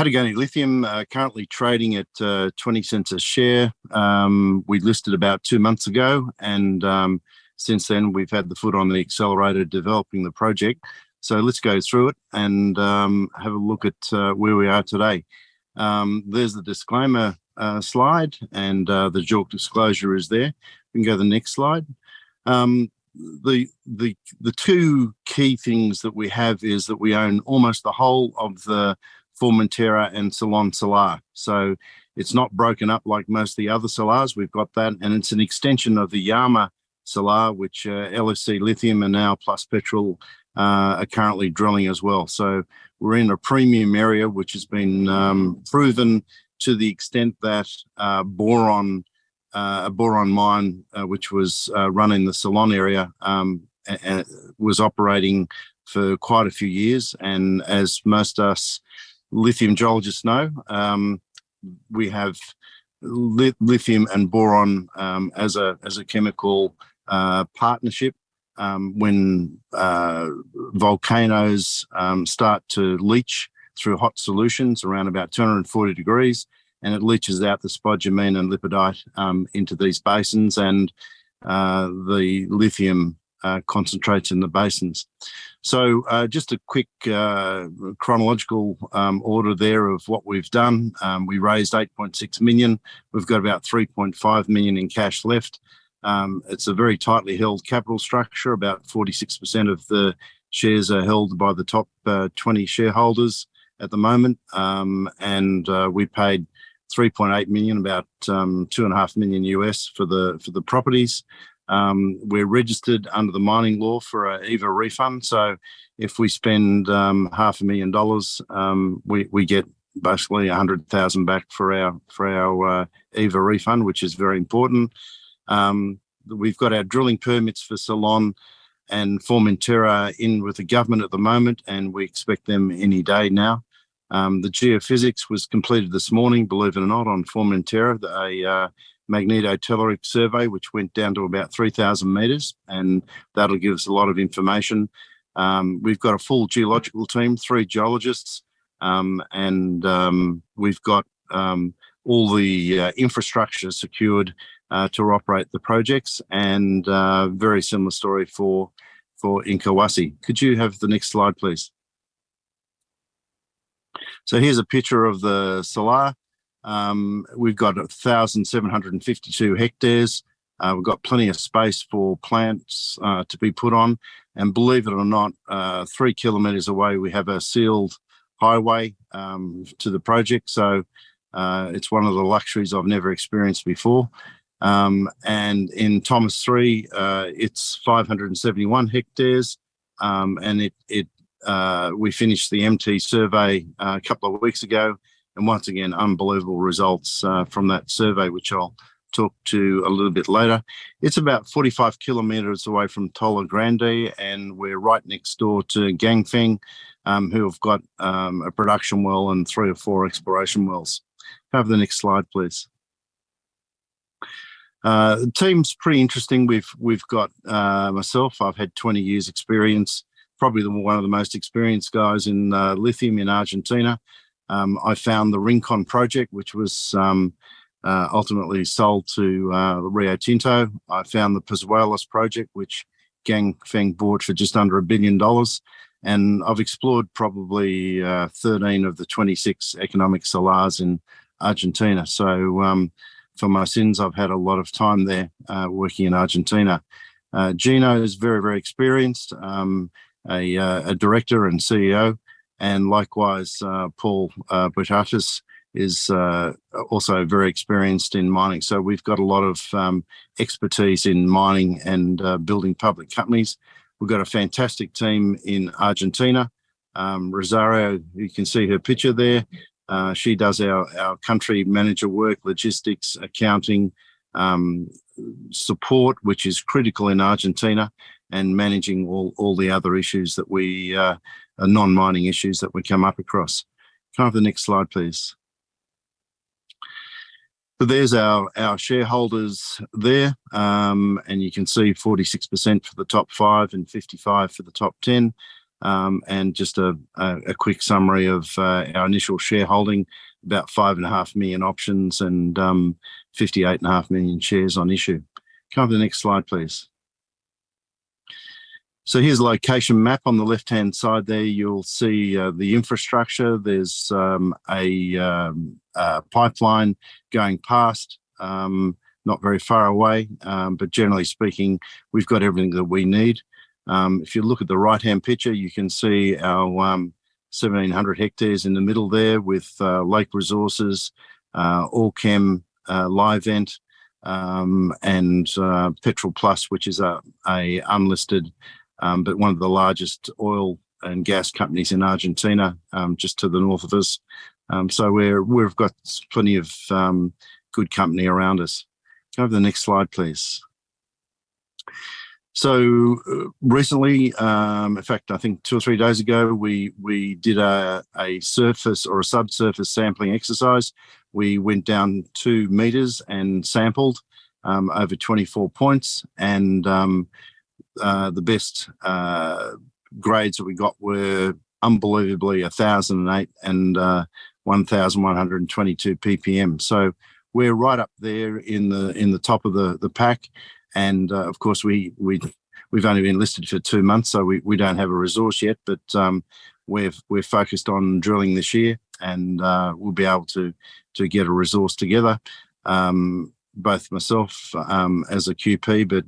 Patagonia Lithium currently trading at 20 cents a share. We listed about 2 months ago, and since then we've had the foot on the accelerator developing the project. So let's go through it and have a look at where we are today. There's the disclaimer slide, and the JORC disclosure is there. We can go to the next slide. The two key things that we have is that we own almost the whole of the Formentera and Ceylon Salar. So it's not broken up like most of the other salars. We've got that, and it's an extension of the Yama Salar, which LSC Lithium and now Plus Petrol are currently drilling as well. So we're in a premium area, which has been proven to the extent that a boron mine, which was run in the Ceylon area, was operating for quite a few years. And as most us lithium geologists know, we have lithium and boron as a chemical partnership. When volcanoes start to leach through hot solutions around about 240 degrees, and it leaches out the spodumene and lipidite into these basins, and the lithium concentrates in the basins. So just a quick chronological order there of what we've done. We raised 8.6 million. We've got about 3.5 million in cash left. It's a very tightly held capital structure. About 46% of the shares are held by the top 20 shareholders at the moment, and we paid 3.8 million, about 2.5 million US for the properties. We're registered under the mining law for an EVA refund. So if we spend $500,000, we get basically 100,000 back for our EVA refund, which is very important. We've got our drilling permits for Ceylon and Formentera in with the government at the moment, and we expect them any day now. The geophysics was completed this morning, believe it or not, on Formentera, a magnetotelluric survey, which went down to about 3,000 metres, and that'll give us a lot of information. We've got a full geological team, 3 geologists, and we've got all the infrastructure secured to operate the projects, and very similar story for Inkawasi. Could you have the next slide, please? So here's a picture of the salar. We've got 1,752 hectares. We've got plenty of space for plants to be put on. And believe it or not, 3 kilometres away, we have a sealed highway to the project. So it's one of the luxuries I've never experienced before. And in Thomas 3, it's 571 hectares. And we finished the MT survey a couple of weeks ago. And once again, unbelievable results from that survey, which I'll talk to a little bit later. It's about 45 kilometres away from Tola Grande, and we're right next door to Gangfeng, who have got a production well and 3 or 4 exploration wells. Have the next slide, please. The team's pretty interesting. We've got myself. I've had 20 years experience, probably one of the most experienced guys in lithium in Argentina. I found the Rincon project, which was ultimately sold to Rio Tinto. I found the Pozuelos project, which Gangfeng bought for just under $1 billion. And I've explored probably 13 of the 26 economic salars in Argentina. So for my sins, I've had a lot of time there working in Argentina. Gino is very, very experienced, a director and CEO. And likewise, Paul Butatis is also very experienced in mining. So we've got a lot of expertise in mining and building public companies. We've got a fantastic team in Argentina. Rosario, you can see her picture there. She does our country manager work, logistics, accounting, support, which is critical in Argentina, and managing all the other issues that we non-mining issues that we come up across. Can I have the next slide, please? So there's our shareholders there, and you can see 46% for the top 5 and 55% for the top 10. And just a quick summary of our initial shareholding, about 5.5 million options and 58.5 million shares on issue. Come to the next slide, please. So here's a location map on the left-hand side there. You'll see the infrastructure. There's a pipeline going past, not very far away, but generally speaking, we've got everything that we need. If you look at the right-hand picture, you can see our 1,700 hectares in the middle there with lake resources, Allchem, Livent, and Petrol Plus, which is a unlisted but one of the largest oil and gas companies in Argentina, just to the north of us. So we've got plenty of good company around us. Go to the next slide, please. So recently, in fact, I think 2 or 3 days ago, we did a surface or a subsurface sampling exercise. We went down 2 meters and sampled over 24 points, and the best grades that we got were unbelievably 1,008 and 1,122 ppm. So we're right up there in the top of the pack. And of course, we've only been listed for 2 months, so we don't have a resource yet. But we're focused on drilling this year, and we'll be able to get a resource together. Both myself as a QP, but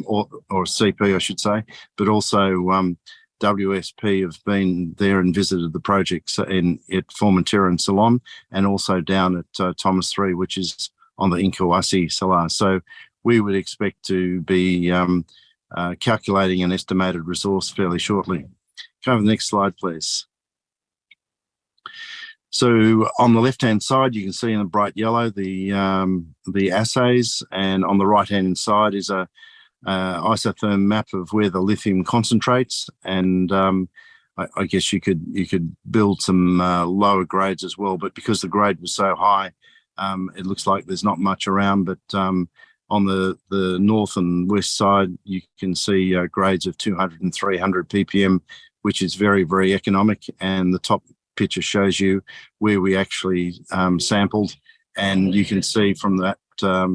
or a CP, I should say, but also WSP have been there and visited the projects at Formentera and Ceylon, and also down at Thomas 3, which is on the Incahuasi Salar. So we would expect to be calculating an estimated resource fairly shortly. Go to the next slide, please. So on the left-hand side, you can see in the bright yellow the assays, and on the right-hand side is a isotherm map of where the lithium concentrates. And I guess you could build some lower grades as well, but because the grade was so high, it looks like there's not much around. But on the north and west side, you can see grades of 200 and 300 ppm, which is very, very economic. And the top picture shows you where we actually sampled, and you can see from that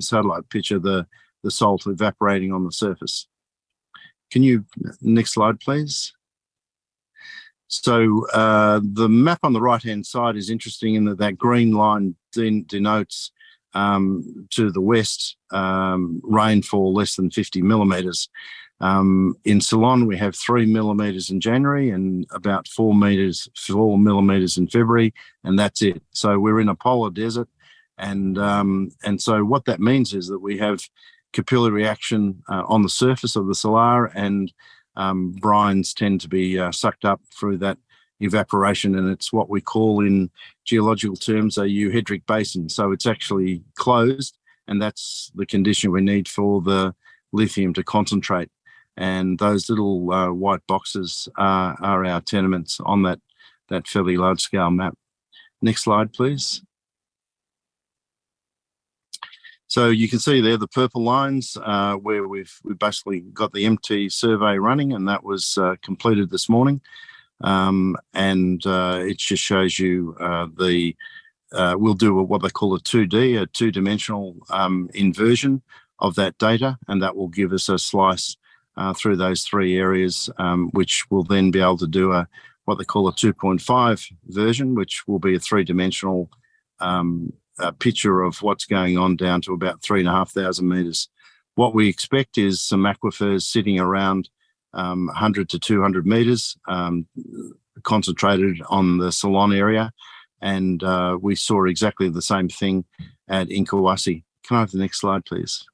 satellite picture the salt evaporating on the surface. Can you, next slide, please? So the map on the right-hand side is interesting in that green line denotes to the west rainfall less than 50 millimetres. In Ceylon, we have 3 millimetres in January and about 4 millimetres in February, and that's it. So we're in a polar desert, and so what that means is that we have capillary reaction on the surface of the salar, and brines tend to be sucked up through that evaporation, and it's what we call in geological terms a euhedric basin. So it's actually closed, and that's the condition we need for the lithium to concentrate. And those little white boxes are our tenements on that fairly large-scale map. Next slide, please. So you can see there the purple lines where we've basically got the MT survey running, and that was completed this morning. And it just shows you we'll do what they call a 2D, a two-dimensional inversion of that data, and that will give us a slice through those 3 areas, which will then be able to do what they call a 2.5 version, which will be a 3-dimensional picture of what's going on down to about 3,500 metres. What we expect is some aquifers sitting around 100 to 200 metres, concentrated on the Ceylon area, and we saw exactly the same thing at Incahuasi. Can I have the next slide, please?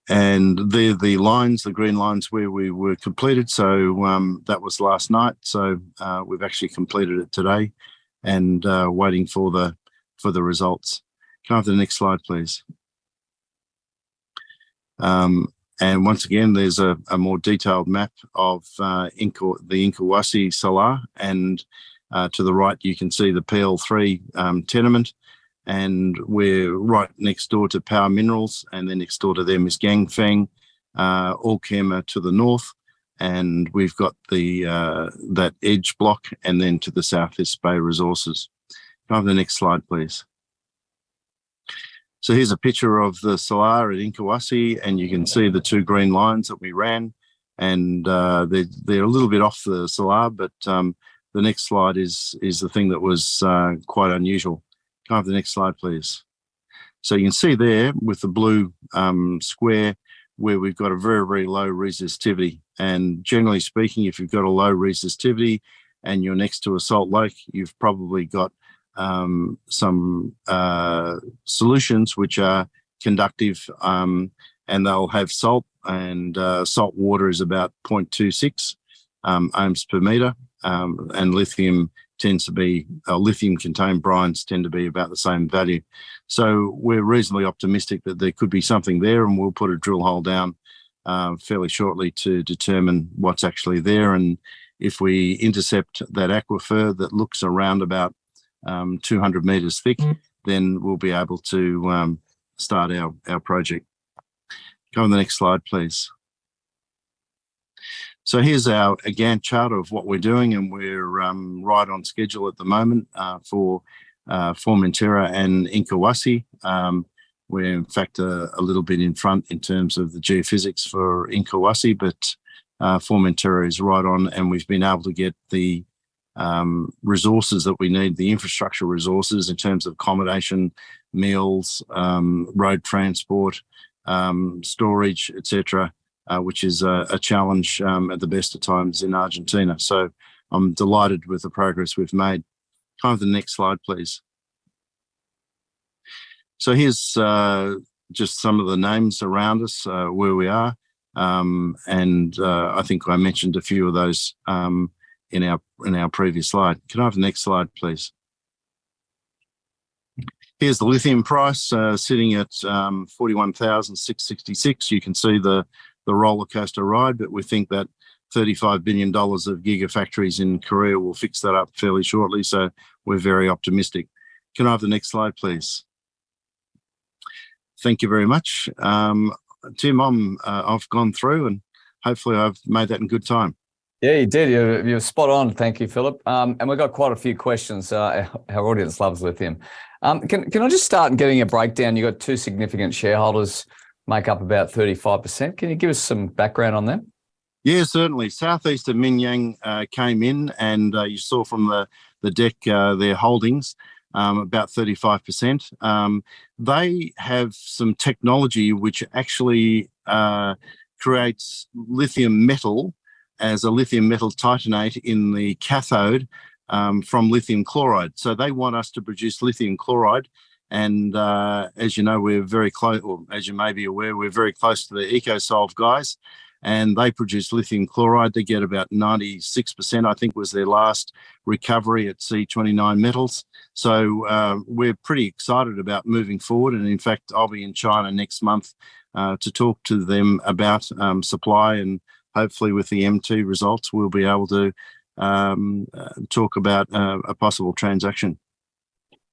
And the lines, the green lines where we were completed. So that was last night. So we've actually completed it today, and waiting for the results. Can I have the next slide, please? And once again, there's a more detailed map of the Incahuasi Salar, and to the right you can see the PL3 tenement, and we're right next door to Power Minerals, and then next door to them is Ganfeng, Allchem to the north, and we've got the that edge block, and then to the south is Bay Resources. Can I have the next slide, please? So here's a picture of the salar at Inkawasi, and you can see the two green lines that we ran, and they're a little bit off the salar, but the next slide is the thing that was quite unusual. Can I have the next slide, please? So you can see there with the blue square where we've got a very, very low resistivity. And generally speaking, if you've got a low resistivity and you're next to a salt lake, you've probably got some solutions which are conductive, and they'll have salt, and salt water is about 0.26 ohms per meter, and lithium tends to be, lithium contained brines tend to be about the same value. So we're reasonably optimistic that there could be something there, and we'll put a drill hole down fairly shortly to determine what's actually there. And if we intercept that aquifer that looks around about 200 metres thick, then we'll be able to start our project. Go on the next slide, please. So here's our Gantt chart of what we're doing, and we're right on schedule at the moment for Formentera and Inkawasi. We're in fact a little bit in front in terms of the geophysics for Inkawasi, but Formentera is right on, and we've been able to get the resources that we need, the infrastructure resources in terms of accommodation, meals, road transport, storage, etc., which is a challenge at the best of times in Argentina. So I'm delighted with the progress we've made. Can I have the next slide, please? So here's just some of the names around us, where we are, and I think I mentioned a few of those in our previous slide. Can I have the next slide, please? Here's the lithium price sitting at 41,666. You can see the roller coaster ride, but we think that $35 billion of gigafactories in Korea will fix that up fairly shortly. So we're very optimistic. Can I have the next slide, please? Thank you very much. Tim, I've gone through, and hopefully I've made that in good time. Yeah, you did. You're spot on. Thank you, Philip. And we've got quite a few questions. Our audience loves lithium. Can I just start in getting a breakdown? You've got two significant shareholders, make up about 35%. Can you give us some background on them? Yeah, certainly. Southeast of Minyang came in, and you saw from the deck their holdings, about 35%. They have some technology which actually creates lithium metal as a lithium metal titanate in the cathode from lithium chloride. So they want us to produce lithium chloride. And as you know, we're very close, or as you may be aware, we're very close to the EcoSolve guys, and they produce lithium chloride. They get about 96%, I think, was their last recovery at C29 Metals. So we're pretty excited about moving forward. And in fact, I'll be in China next month to talk to them about supply, and hopefully with the MT results, we'll be able to talk about a possible transaction.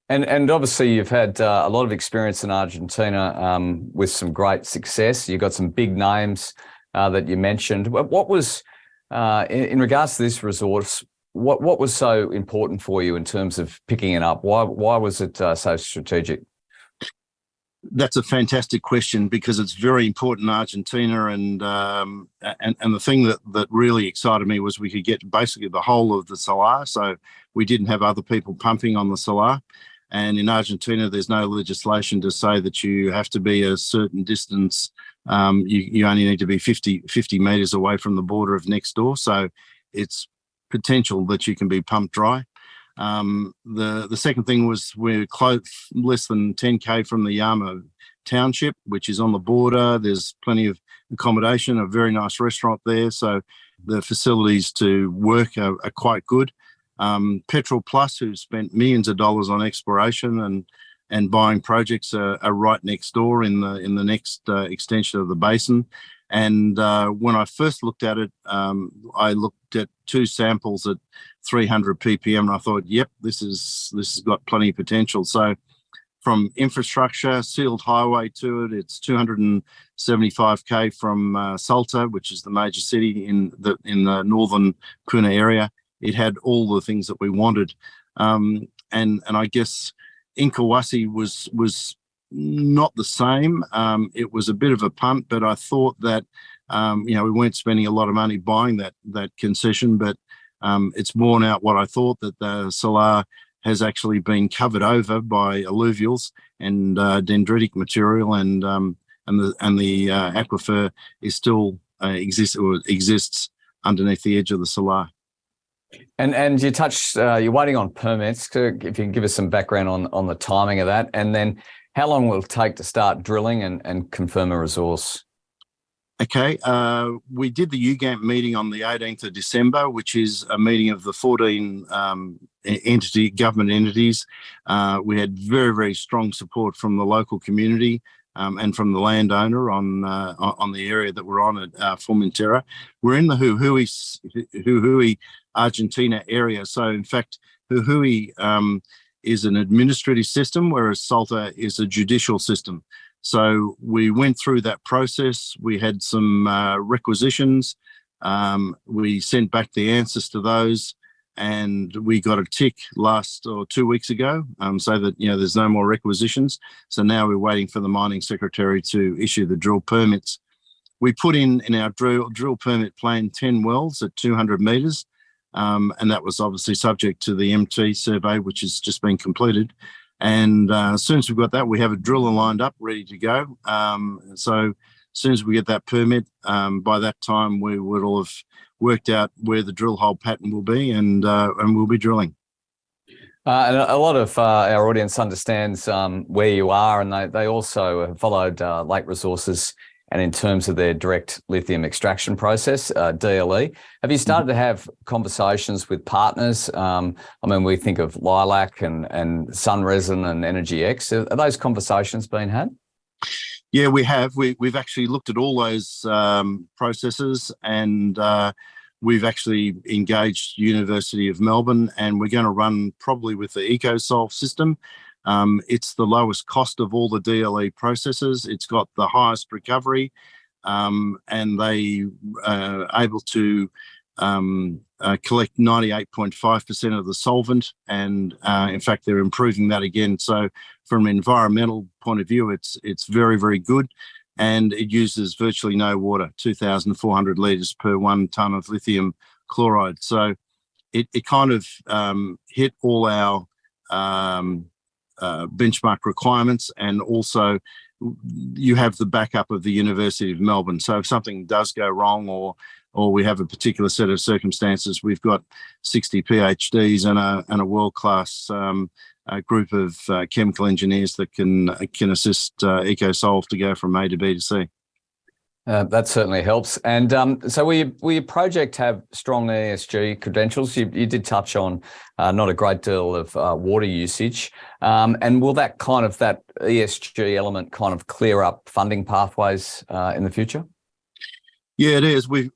And obviously you've had a lot of experience in Argentina with some great success. You've got some big names that you mentioned. What was, in regards to this resource, what was so important for you in terms of picking it up? Why was it so strategic? That's a fantastic question, because it's very important in Argentina, and the thing that really excited me was we could get basically the whole of the salar, so we didn't have other people pumping on the salar. And in Argentina, there's no legislation to say that you have to be a certain distance. You only need to be 50 metres away from the border of next door, so it's potential that you can be pumped dry. The second thing was we're close, less than 10k from the Yama township, which is on the border. There's plenty of accommodation, a very nice restaurant there, so the facilities to work are quite good. Petrol Plus, who spent millions of dollars on exploration and buying projects, are right next door in the next extension of the basin. And when I first looked at it, I looked at two samples at 300 ppm, and I thought, yep, this has got plenty of potential. So from infrastructure, sealed highway to it. It's 275k from Salta, which is the major city in the northern Puna area. It had all the things that we wanted, and I guess Inkawasi was not the same. It was a bit of a punt, but I thought that we weren't spending a lot of money buying that concession, but it's borne out what I thought, that the salar has actually been covered over by alluvials and dendritic material, and the aquifer is still exists underneath the edge of the salar. And you touched, you're waiting on permits. If you can give us some background on the timing of that, and then how long will it take to start drilling and confirm a resource? Okay, we did the UGAMP meeting on the 18th of December, which is a meeting of the 14 government entities. We had very, very strong support from the local community and from the landowner on the area that we're on at Formentera. We're in the Jujuy, Argentina area. So, in fact, Jujuy is an administrative system, whereas Salta is a judicial system. So we went through that process. We had some requisitions. We sent back the answers to those, and we got a tick 2 weeks ago, so that there's no more requisitions. So now we're waiting for the mining secretary to issue the drill permits. We put in our drill permit plan 10 wells at 200 metres, and that was obviously subject to the MT survey, which has just been completed. And as soon as we've got that, we have a driller lined up, ready to go. So as soon as we get that permit, by that time we would all have worked out where the drill hole pattern will be, and we'll be drilling. And a lot of our audience understands where you are, and they also have followed Lake Resources, and in terms of their direct lithium extraction process, DLE. Have you started to have conversations with partners? We think of Lilac and Sunresin and Energy X. Are those conversations being had? Yeah, we have. We've actually looked at all those processes, and we've actually engaged University of Melbourne, and we're going to run probably with the EcoSolve system. It's the lowest cost of all the DLE processes. It's got the highest recovery, and they are able to collect 98.5% of the solvent, and in fact they're improving that again. So from an environmental point of view, it's very, very good, and it uses virtually no water, 2,400 litres per 1 tonne of lithium chloride. So it kind of hit all our benchmark requirements, and also you have the backup of the University of Melbourne. So if something does go wrong, or we have a particular set of circumstances, we've got 60 PhDs and a world-class group of chemical engineers that can assist EcoSolve to go from A to B to C. That certainly helps. And so will your project have strong ESG credentials? You did touch on not a great deal of water usage. And will that ESG element kind of clear up funding pathways in the future? Yeah, it is. We,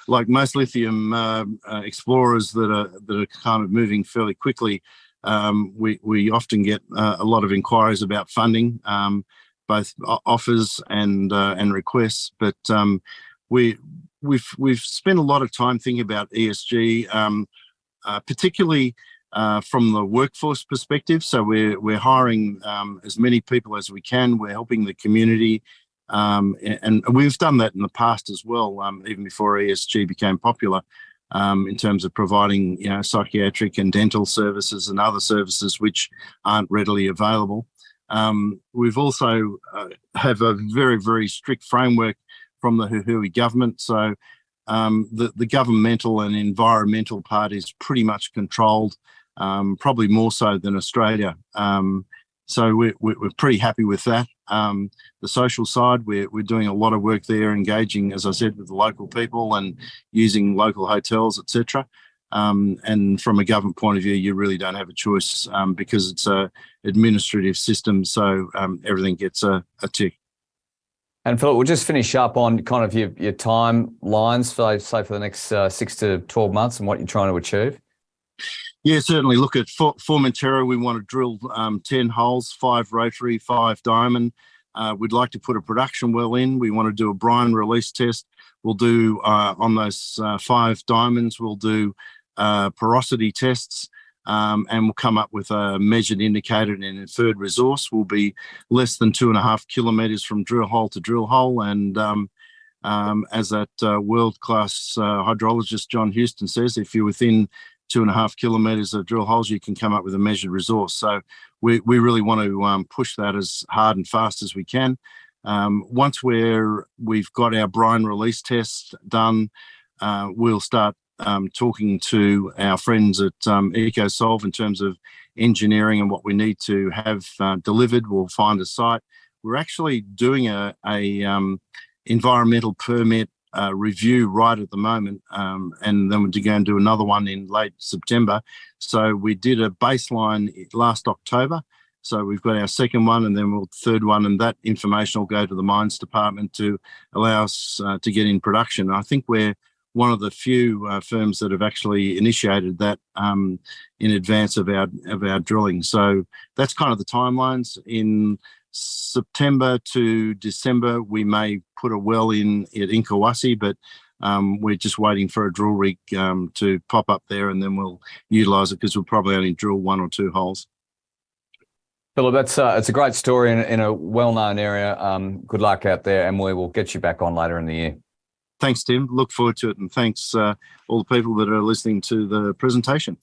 like most lithium explorers that are kind of moving fairly quickly, we often get a lot of inquiries about funding, both offers and requests. But we've spent a lot of time thinking about ESG, particularly from the workforce perspective. So we're hiring as many people as we can. We're helping the community. And we've done that in the past as well, even before ESG became popular, in terms of providing, psychiatric and dental services and other services which aren't readily available. We've also have a very, very strict framework from the Jujuy government. So the governmental and environmental part is pretty much controlled, probably more so than Australia. So we're pretty happy with that. The social side, we're doing a lot of work there, engaging, as I said, with the local people and using local hotels, etc. And from a government point of view, you really don't have a choice because it's a administrative system. So everything gets a tick. And Philip, we'll just finish up on kind of your timelines for, say, for the next 6 to 12 months and what you're trying to achieve. Yeah, certainly. Look at Formentera. We want to drill 10 holes, 5 rotary, 5 diamond. We'd like to put a production well in. We want to do a brine release test. We'll do on those 5 diamonds, we'll do porosity tests, and we'll come up with a measured, indicated and inferred resource. Will be less than 2.5 kilometres from drill hole to drill hole. And as that world-class hydrologist John Houston says, if you're within 2.5 kilometres of drill holes, you can come up with a measured resource. So we really want to push that as hard and fast as we can. Once we've got our brine release tests done, we'll start talking to our friends at EcoSolve in terms of engineering and what we need to have delivered. We'll find a site. We're actually doing a environmental permit review right at the moment, and then we're going to do another one in late September. So we did a baseline last October. So we've got our second one, and then we'll third one, and that information will go to the mines department to allow us to get in production. I think we're one of the few firms that have actually initiated that in advance of our drilling. So that's kind of the timelines. In September to December, we may put a well in at Inkawasi, but we're just waiting for a drill rig to pop up there, and then we'll utilise it because we'll probably only drill 1 or 2 holes. Philip, it's a great story in a well-known area. Good luck out there, and we will get you back on later in the year. Thanks, Tim. Look forward to it, and thanks all the people that are listening to the presentation.